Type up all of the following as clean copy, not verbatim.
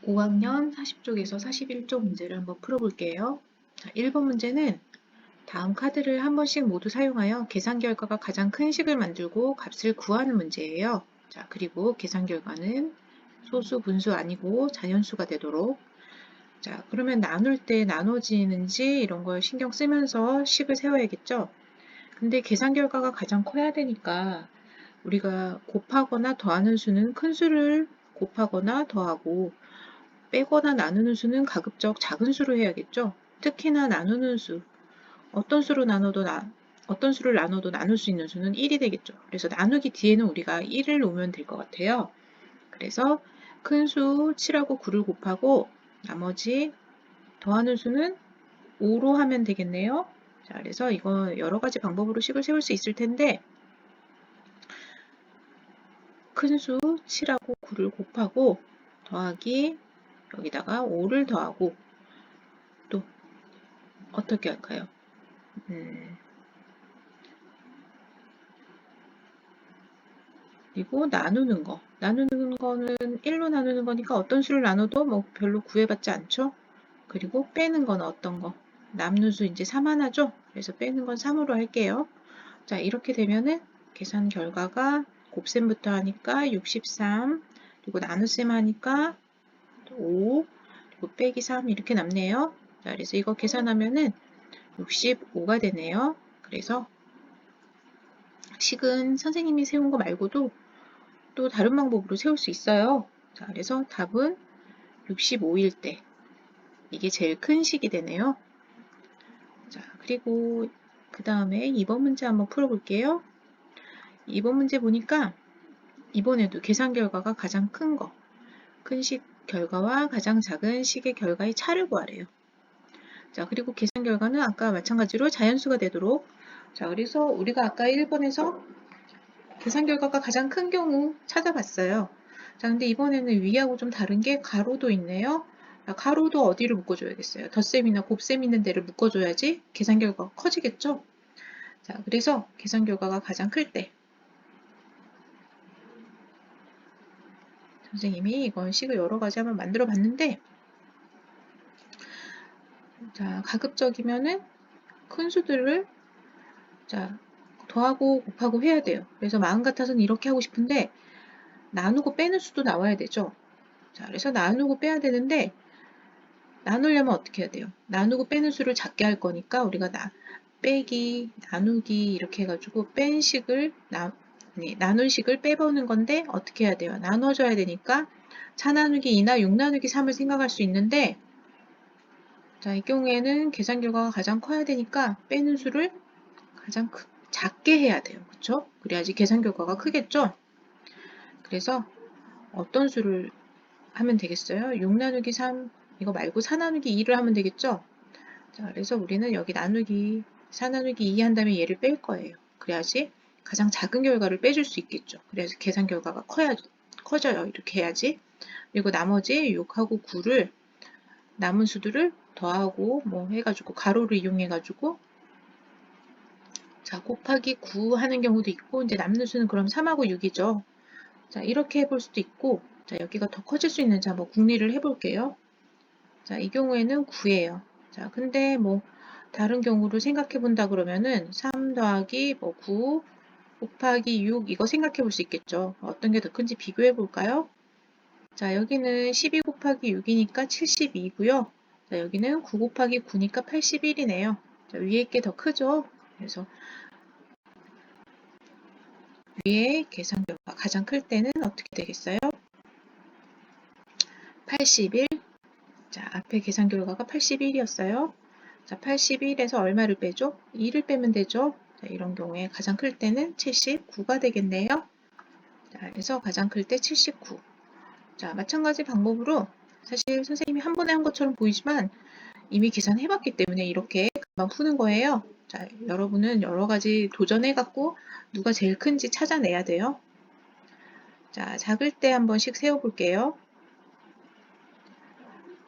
5학년 40쪽에서 41쪽 문제를 한번 풀어볼게요. 자, 1번 문제는 다음 카드를 한 번씩 모두 사용하여 계산 결과가 가장 큰 식을 만들고 값을 구하는 문제예요. 자, 그리고 계산 결과는 소수, 분수 아니고 자연수가 되도록. 자, 그러면 나눌 때 나눠지는지 이런 걸 신경 쓰면서 식을 세워야겠죠? 근데 계산 결과가 가장 커야 되니까 우리가 곱하거나 더하는 수는 큰 수를 곱하거나 더하고 빼거나 나누는 수는 가급적 작은 수로 해야겠죠. 특히나 나누는 수, 어떤 수를 나눠도 나눌 수 있는 수는 1이 되겠죠. 그래서 나누기 뒤에는 우리가 1을 놓으면 될 것 같아요. 그래서 큰 수 7하고 9를 곱하고 나머지 더하는 수는 5로 하면 되겠네요. 자, 그래서 이거 여러 가지 방법으로 식을 세울 수 있을 텐데 큰 수 7하고 9를 곱하고 더하기 여기다가 5를 더하고 또 어떻게 할까요? 그리고 나누는 거. 나누는 거는 1로 나누는 거니까 어떤 수를 나눠도 뭐 별로 구애받지 않죠? 그리고 빼는 건 어떤 거? 남는 수 이제 3 하나죠? 그래서 빼는 건 3으로 할게요. 자, 이렇게 되면은 계산 결과가 곱셈부터 하니까 63, 그리고 나눗셈 하니까 5, 그리고 빼기 3 이렇게 남네요. 자, 그래서 이거 계산하면은 65가 되네요. 그래서 식은 선생님이 세운 거 말고도 또 다른 방법으로 세울 수 있어요. 자, 그래서 답은 65일 때 이게 제일 큰 식이 되네요. 자, 그리고 그 다음에 2번 문제 한번 풀어볼게요. 2번 문제 보니까 이번에도 계산 결과가 가장 큰 거, 큰 식 결과와 가장 작은 식의 결과의 차를 구하래요. 자, 그리고 계산 결과는 아까 마찬가지로 자연수가 되도록. 자, 그래서 우리가 아까 1번에서 계산 결과가 가장 큰 경우 찾아봤어요. 자, 근데 이번에는 위하고 좀 다른 게 가로도 있네요. 가로도 어디를 묶어줘야겠어요? 덧셈이나 곱셈 있는 데를 묶어줘야지 계산 결과가 커지겠죠? 자, 그래서 계산 결과가 가장 클 때 선생님이 이건 식을 여러 가지 한번 만들어 봤는데 자, 가급적이면은 큰 수들을 자, 더하고 곱하고 해야 돼요. 그래서 마음 같아서는 이렇게 하고 싶은데 나누고 빼는 수도 나와야 되죠. 자, 그래서 나누고 빼야 되는데 나누려면 어떻게 해야 돼요? 나누고 빼는 수를 작게 할 거니까 우리가 빼기, 나누기 이렇게 해가지고 뺀 식을 나눈 식을 빼보는 건데 어떻게 해야 돼요? 나눠줘야 되니까 4 나누기 2나 6 나누기 3을 생각할 수 있는데 자, 이 경우에는 계산 결과가 가장 커야 되니까 빼는 수를 가장 작게 해야 돼요. 그쵸? 그래야지 계산 결과가 크겠죠? 그래서 어떤 수를 하면 되겠어요? 6 나누기 3 이거 말고 4 나누기 2를 하면 되겠죠? 자, 그래서 우리는 여기 4 나누기 2 한 다음에 얘를 뺄 거예요. 그래야지 가장 작은 결과를 빼줄 수 있겠죠. 그래서 계산 결과가 커져요. 이렇게 해야지. 그리고 나머지 6하고 9를 남은 수들을 더하고 뭐 해가지고 가로를 이용해가지고 자, 곱하기 9 하는 경우도 있고 이제 남는 수는 그럼 3하고 6이죠. 자, 이렇게 해볼 수도 있고 자, 여기가 더 커질 수 있는지 한번 궁리를 해볼게요. 자, 이 경우에는 9예요. 자, 근데 뭐 다른 경우를 생각해 본다 그러면은 3 더하기 뭐 9 곱하기 6 이거 생각해 볼 수 있겠죠. 어떤 게 더 큰지 비교해 볼까요? 자, 여기는 12 곱하기 6이니까 72고요. 자, 여기는 9 곱하기 9니까 81이네요. 자, 위에 게 더 크죠? 그래서 위에 계산 결과 가장 클 때는 어떻게 되겠어요? 81. 자, 앞에 계산 결과가 81이었어요. 자, 81에서 얼마를 빼죠? 2를 빼면 되죠. 자, 이런 경우에 가장 클 때는 79가 되겠네요. 자, 그래서 가장 클 때 79. 자, 마찬가지 방법으로 사실 선생님이 한 번에 한 것처럼 보이지만 이미 계산해봤기 때문에 이렇게 금방 푸는 거예요. 자, 여러분은 여러 가지 도전해갖고 누가 제일 큰지 찾아내야 돼요. 자, 작을 때 한 번씩 세워볼게요.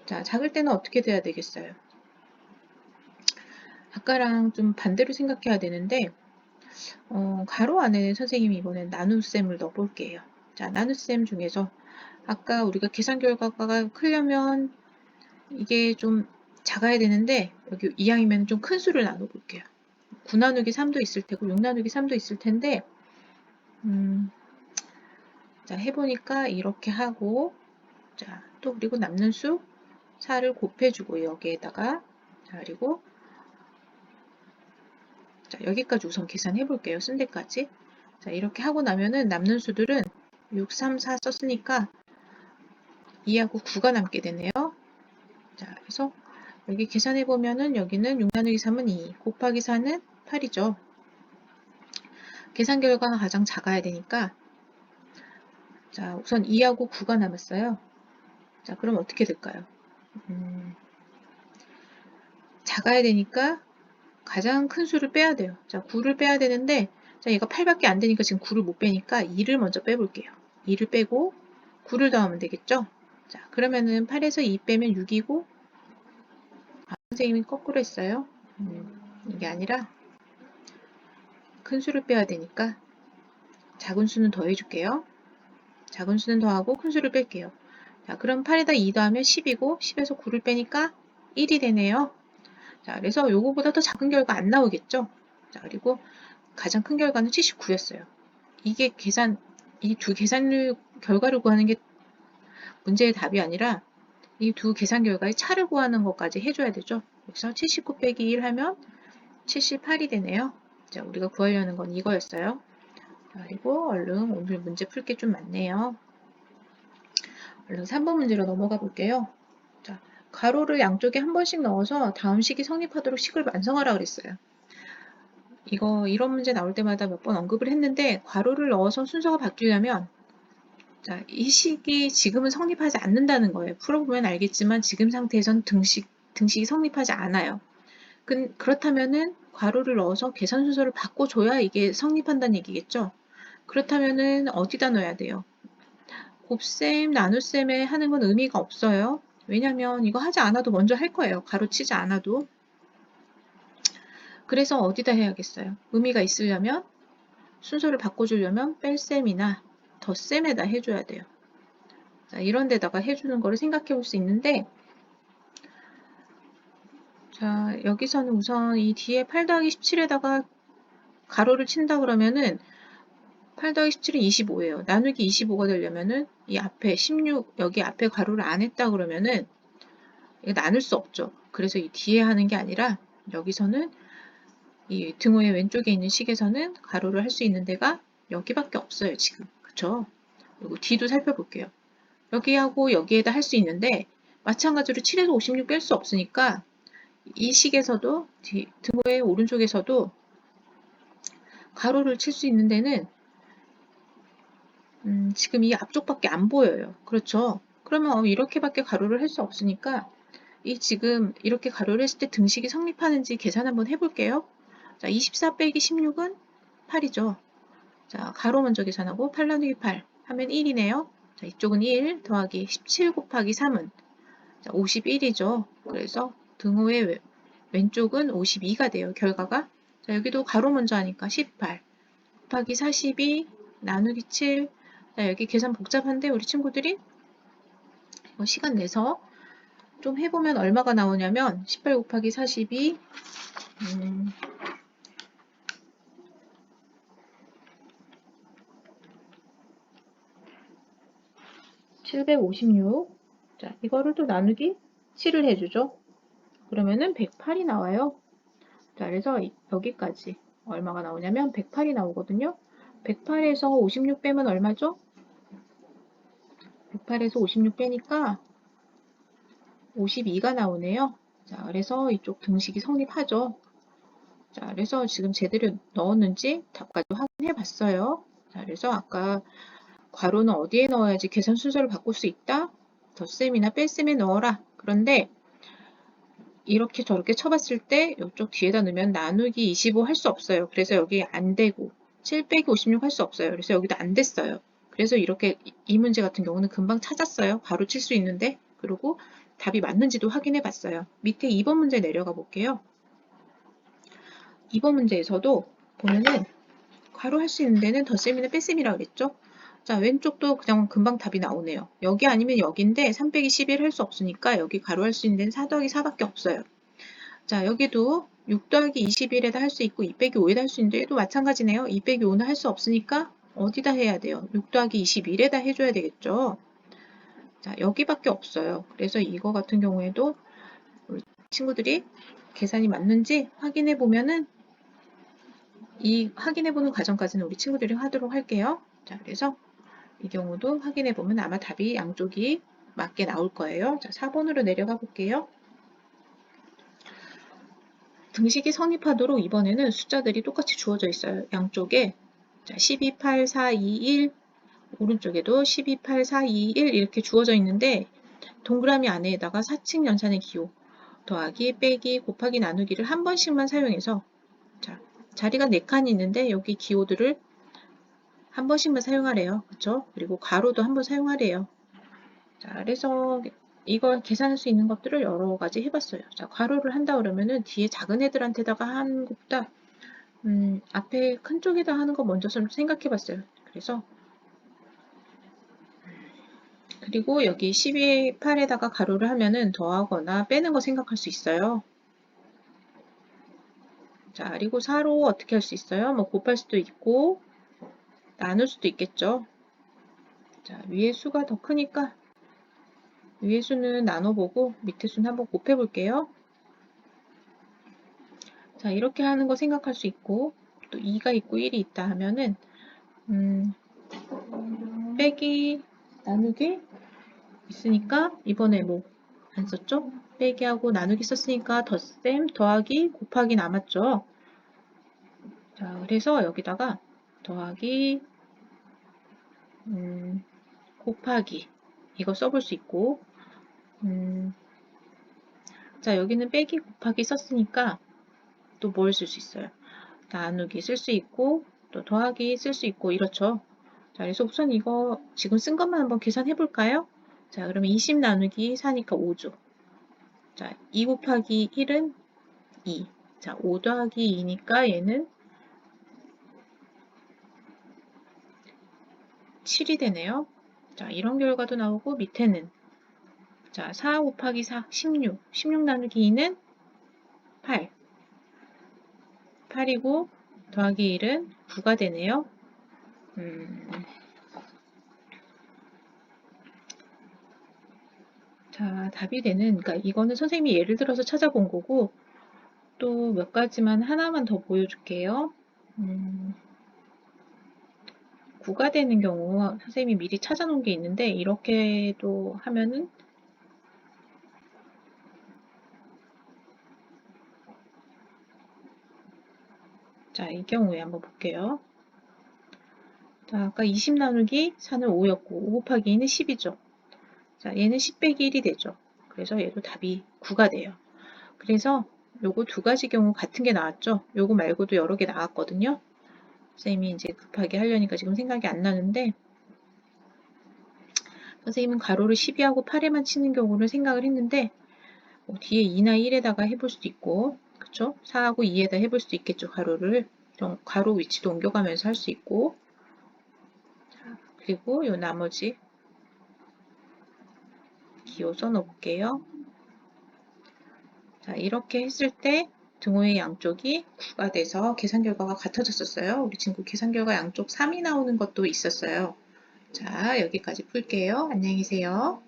자, 작을 때는 어떻게 돼야 되겠어요? 아까랑 좀 반대로 생각해야 되는데 가로 안에 선생님이 이번엔 나눗셈을 넣어볼게요. 자, 나눗셈 중에서 아까 우리가 계산 결과가 크려면 이게 좀 작아야 되는데 여기 이항이면 좀 큰 수를 나눠 볼게요. 9 나누기 3도 있을 테고 6 나누기 3도 있을 텐데 자 해보니까 이렇게 하고 자 또 그리고 남는 수 4를 곱해주고 여기에다가 자 그리고 자 여기까지 우선 계산해 볼게요. 쓴 데까지 자 이렇게 하고 나면은 남는 수들은 6, 3, 4 썼으니까 2하고 9가 남게 되네요. 자 그래서 여기 계산해 보면은 여기는 6 나누기 3은 2 곱하기 4는 8이죠. 계산 결과가 가장 작아야 되니까 자 우선 2하고 9가 남았어요. 자 그럼 어떻게 될까요? 작아야 되니까 가장 큰 수를 빼야 돼요. 자 9를 빼야 되는데 자 얘가 8밖에 안 되니까 지금 9를 못 빼니까 2를 먼저 빼볼게요. 2를 빼고 9를 더하면 되겠죠? 자 그러면은 8에서 2 빼면 6이고 선생님이 거꾸로 했어요. 이게 아니라 큰 수를 빼야 되니까 작은 수는 더해줄게요. 작은 수는 더하고 큰 수를 뺄게요. 자, 그럼 8에다 2 더하면 10이고 10에서 9를 빼니까 1이 되네요. 자, 그래서 요거보다 더 작은 결과 안 나오겠죠? 자, 그리고 가장 큰 결과는 79였어요. 이게 이 두 계산률 결과를 구하는 게 문제의 답이 아니라 이 두 계산 결과의 차를 구하는 것까지 해줘야 되죠. 그래서 79 빼기 1 하면 78이 되네요. 자, 우리가 구하려는 건 이거였어요. 자, 그리고 얼른 오늘 문제 풀 게 좀 많네요. 얼른 3번 문제로 넘어가 볼게요. 자, 가로를 양쪽에 한 번씩 넣어서 다음 식이 성립하도록 식을 완성하라 그랬어요. 이런 문제 나올 때마다 몇 번 언급을 했는데 괄호를 넣어서 순서가 바뀌려면 자, 이 식이 지금은 성립하지 않는다는 거예요. 풀어보면 알겠지만 지금 상태에선 등식이 성립하지 않아요. 그렇다면은 괄호를 넣어서 계산 순서를 바꿔줘야 이게 성립한다는 얘기겠죠. 그렇다면은 어디다 넣어야 돼요? 곱셈, 나눗셈에 하는 건 의미가 없어요. 왜냐면 이거 하지 않아도 먼저 할 거예요. 가로치지 않아도. 그래서 어디다 해야겠어요? 의미가 있으려면 순서를 바꿔주려면 뺄셈이나 덧셈에다 해줘야 돼요. 자, 이런 데다가 해주는 거를 생각해 볼 수 있는데 자 여기서는 우선 이 뒤에 8 더하기 17에다가 가로를 친다 그러면은 8 더하기 17은 25예요. 나누기 25가 되려면은 이 앞에 16 여기 앞에 가로를 안 했다 그러면은 이거 나눌 수 없죠. 그래서 이 뒤에 하는 게 아니라 여기서는 이 등호의 왼쪽에 있는 식에서는 가로를 할 수 있는 데가 여기밖에 없어요. 지금. 그쵸? 그리고 뒤도 살펴볼게요. 여기하고 여기에다 할 수 있는데 마찬가지로 7에서 56 뺄 수 없으니까 이 식에서도 등호의 오른쪽에서도 가로를 칠 수 있는 데는 지금 이 앞쪽밖에 안 보여요. 그렇죠? 그러면 이렇게밖에 가로를 할 수 없으니까 이 지금 이렇게 가로를 했을 때 등식이 성립하는지 계산 한번 해볼게요. 자, 24 빼기 16은 8이죠. 자, 가로 먼저 계산하고 8 나누기 8 하면 1이네요. 자, 이쪽은 1 더하기 17 곱하기 3은 자, 51이죠. 그래서 등호의 왼쪽은 52가 돼요. 결과가. 자, 여기도 가로 먼저 하니까 18 곱하기 42 나누기 7 자, 여기 계산 복잡한데 우리 친구들이 시간 내서 좀 해보면 얼마가 나오냐면 18 곱하기 42 756 자, 이거를 또 나누기 7을 해주죠. 그러면은 108이 나와요. 자, 그래서 여기까지 얼마가 나오냐면 108이 나오거든요. 108에서 56 빼면 얼마죠? 108에서 56 빼니까 52가 나오네요. 자, 그래서 이쪽 등식이 성립하죠. 자, 그래서 지금 제대로 넣었는지 답까지 확인해 봤어요. 자, 그래서 아까 괄호는 어디에 넣어야지 계산 순서를 바꿀 수 있다? 덧셈이나 뺄셈에 넣어라. 그런데 이렇게 저렇게 쳐봤을 때 이쪽 뒤에다 넣으면 나누기 25 할 수 없어요. 그래서 여기 안 되고 7 빼기 56 할 수 없어요. 그래서 여기도 안 됐어요. 그래서 이렇게 이 문제 같은 경우는 금방 찾았어요. 바로 칠 수 있는데 그리고 답이 맞는지도 확인해 봤어요. 밑에 2번 문제 내려가 볼게요. 2번 문제에서도 보면은 괄호 할 수 있는 데는 덧셈이나 뺄셈이라고 그랬죠. 자, 왼쪽도 그냥 금방 답이 나오네요. 여기 아니면 여기인데 3 빼기 11 할 수 없으니까 여기 가로 할 수 있는 데는 4 더하기 4밖에 없어요. 자, 여기도 6 더하기 21에다 할 수 있고 2 빼기 5에다 할 수 있는데 얘도 마찬가지네요. 2 빼기 5는 할 수 없으니까 어디다 해야 돼요? 6 더하기 21에다 해줘야 되겠죠. 자, 여기밖에 없어요. 그래서 이거 같은 경우에도 우리 친구들이 계산이 맞는지 확인해 보면은 이 확인해 보는 과정까지는 우리 친구들이 하도록 할게요. 자, 그래서 이 경우도 확인해 보면 아마 답이 양쪽이 맞게 나올 거예요. 자, 4번으로 내려가 볼게요. 등식이 성립하도록 이번에는 숫자들이 똑같이 주어져 있어요. 양쪽에 자, 12, 8, 4, 2, 1 오른쪽에도 12, 8, 4, 2, 1 이렇게 주어져 있는데 동그라미 안에다가 사칙 연산의 기호 더하기, 빼기, 곱하기, 나누기를 한 번씩만 사용해서 자, 자리가 4칸이 있는데 여기 기호들을 한 번씩만 사용하래요. 그렇죠? 그리고 가로도 한 번 사용하래요. 자, 그래서 이걸 계산할 수 있는 것들을 여러 가지 해봤어요. 자, 가로를 한다 그러면은 뒤에 작은 애들한테다가 하는 것보다 앞에 큰 쪽에다 하는 거 먼저 좀 생각해 봤어요. 그리고 여기 12,8에다가 가로를 하면은 더하거나 빼는 거 생각할 수 있어요. 자, 그리고 4로 어떻게 할 수 있어요? 뭐 곱할 수도 있고 나눌 수도 있겠죠. 자, 위에 수가 더 크니까 위에 수는 나눠보고 밑에 수는 한번 곱해 볼게요. 자, 이렇게 하는 거 생각할 수 있고 또 2가 있고 1이 있다 하면은 빼기 나누기 있으니까 이번에 뭐 안 썼죠? 빼기하고 나누기 썼으니까 덧셈 더하기 곱하기 남았죠. 자, 그래서 여기다가 더하기 곱하기 이거 써볼 수 있고 자, 여기는 빼기 곱하기 썼으니까 또 뭘 쓸 수 있어요? 나누기 쓸 수 있고 또 더하기 쓸 수 있고 이렇죠. 자, 그래서 우선 이거 지금 쓴 것만 한번 계산해 볼까요? 자, 그러면 20 나누기 4니까 5죠. 자, 2 곱하기 1은 2. 자, 5 더하기 2니까 얘는 7이 되네요. 자, 이런 결과도 나오고 밑에는 자, 4 곱하기 4, 16. 16 나누기 2는 8. 8이고 더하기 1은 9가 되네요. 자, 답이 되는, 그러니까 이거는 선생님이 예를 들어서 찾아본 거고 또 몇 가지만 하나만 더 보여줄게요. 9가 되는 경우 선생님이 미리 찾아놓은 게 있는데 이렇게도 하면은 자, 이 경우에 한번 볼게요. 자, 아까 20 나누기 4는 5였고 5 곱하기 2는 10이죠. 자, 얘는 10 빼기 1이 되죠. 그래서 얘도 답이 9가 돼요. 그래서 요거 두 가지 경우 같은 게 나왔죠. 요거 말고도 여러 개 나왔거든요. 선생님이 이제 급하게 하려니까 지금 생각이 안 나는데 선생님은 가로를 12하고 8에만 치는 경우를 생각을 했는데 뭐 뒤에 2나 1에다가 해볼 수도 있고 그쵸? 4하고 2에다 해볼 수도 있겠죠. 가로를 이런 가로 위치도 옮겨가면서 할 수 있고 자, 그리고 요 나머지 기호 써놓을게요. 자, 이렇게 했을 때 등호의 양쪽이 9가 돼서 계산 결과가 같아졌었어요. 우리 친구 계산 결과 양쪽 3이 나오는 것도 있었어요. 자, 여기까지 풀게요. 안녕히 계세요.